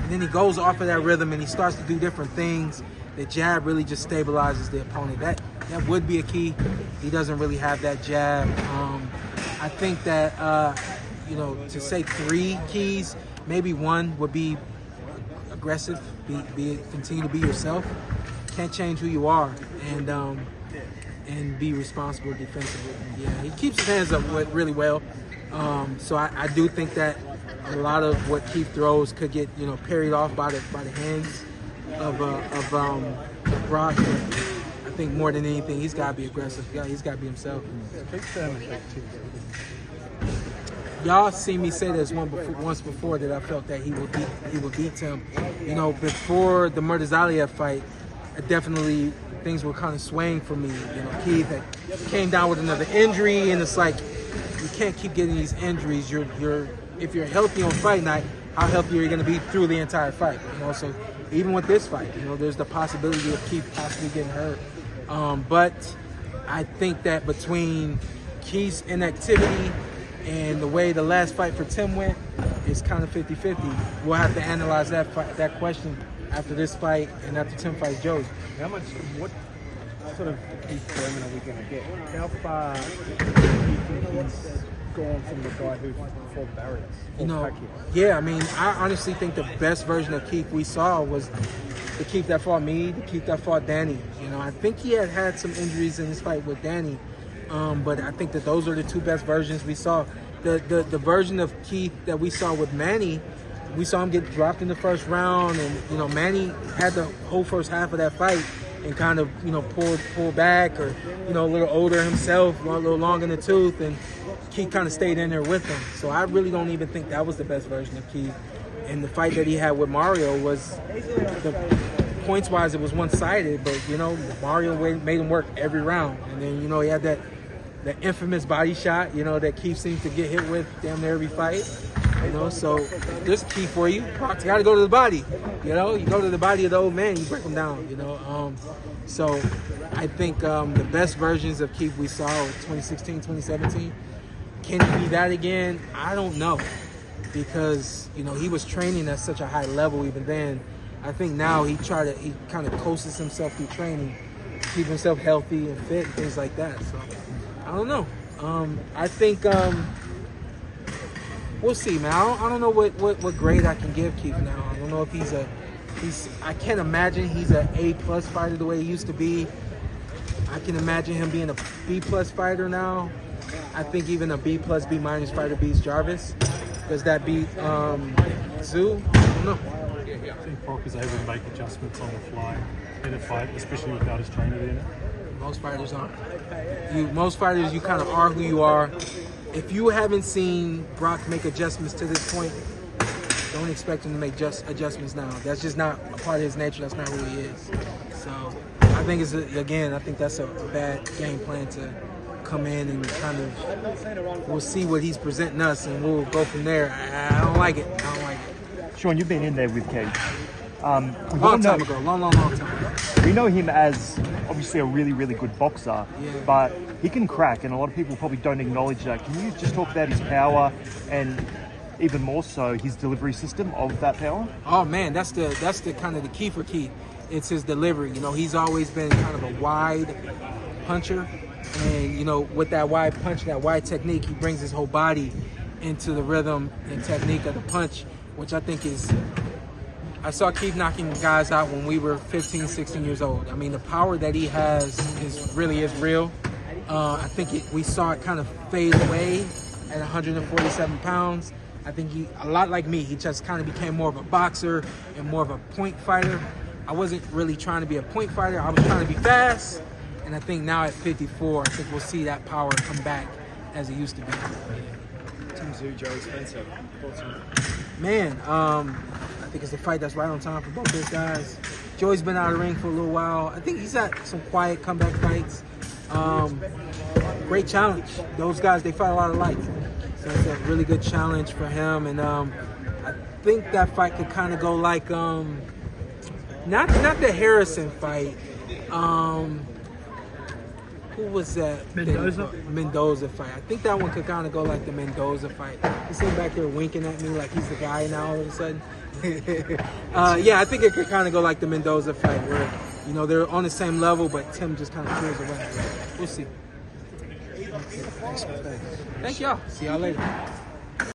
And then he goes off of that rhythm and he starts to do different things. The jab really just stabilizes the opponent. That would be a key. He doesn't really have that jab. I think that, to say 3 keys, maybe 1 would be aggressive, continue to be yourself. Can't change who you are, and be responsible defensively. Yeah, he keeps his hands up really well. So I do think that a lot of what Keith throws could get parried off by the hands of Brock. But I think more than anything, he's got to be aggressive. Yeah, he's got to be himself. Y'all see me say this once before that I felt that he would beat him. Before the Murtazaliev fight, things were kind of swaying for me. Keith had came down with another injury, and it's like you can't keep getting these injuries. If you're healthy on fight night, how healthy are you going to be through the entire fight? So even with this fight, there's the possibility of Keith possibly getting hurt. But I think that between Keith's inactivity and the way the last fight for Tim went, it's kind of 50-50. We'll have to analyze that question after this fight and after Tim fights Joey. What sort of Keith Thurman are we going to get? How far do you think he's gone from the guy who fought barriers? Yeah, I honestly think the best version of Keith we saw was the Keith that fought me, the Keith that fought Danny. I think he had some injuries in his fight with Danny. But I think that those are the 2 best versions we saw. The version of Keith that we saw with Manny, we saw him get dropped in the first round, and Manny had the whole first half of that fight and kind of pull back, or a little older himself, a little long in the tooth, and Keith kind of stayed in there with him. So I really don't even think that was the best version of Keith. And the fight that he had with Mario was, points wise, it was one-sided, but Mario made him work every round, and then he had that infamous body shot, that Keith seems to get hit with damn near every fight. So there's a key for you. You got to go to the body. You go to the body of the old man, you break him down. So I think the best versions of Keith we saw in 2016, 2017. Can he be that again? I don't know, because he was training at such a high level even then. I think now he kind of coasts himself through training, keep himself healthy and fit and things like that. So I don't know. I think we'll see, man. I don't know what grade I can give Keith now. I don't know if I can't imagine he's an A+ fighter the way he used to be. I can imagine him being a B+ fighter now. I think even a B+, B- fighter beats Jarvis. Does that beat Tszyu? I don't know. I think Brock is able to make adjustments on the fly in a fight, especially without his trainer in it. Most fighters aren't. Most fighters, you kind of are who you are. If you haven't seen Brock make adjustments to this point, don't expect him to make adjustments now. That's just not a part of his nature. That's not who he is. So I think I think that's a bad game plan to come in and kind of, we'll see what he's presenting us and we'll go from there. I don't like it. Shawn, you've been in there with Keith. Long time ago. We know him as obviously a really, really good boxer, but he can crack, and a lot of people probably don't acknowledge that. Can you just talk about his power and even more so his delivery system of that power? Oh man, that's the kind of the key for Keith. It's his delivery. He's always been kind of a wide puncher, and with that wide punch, that wide technique, he brings his whole body into the rhythm and technique of the punch, which I think is. I saw Keith knocking guys out when we were 15, 16 years old. The power that he has is real. I think we saw it kind of fade away at 147 pounds. I think a lot like me, he just kind of became more of a boxer and more of a point fighter. I wasn't really trying to be a point fighter. I was trying to be fast. And I think now at 54, I think we'll see that power come back as it used to be. Tszyu, Joey Spencer. Man, I think it's a fight that's right on time for both those guys. Joey's been out of the ring for a little while. I think he's had some quiet comeback fights. Great challenge. Those guys, they fight a lot alike. So it's a really good challenge for him. And I think that fight could kind of go like, not the Harrison fight. Who was that? Mendoza fight. I think that one could kind of go like the Mendoza fight. He's sitting back there winking at me like he's the guy now all of a sudden. Yeah, I think it could kind of go like the Mendoza fight, where they're on the same level, but Tim just kind of pulls away. We'll see. Thank y'all. See y'all later.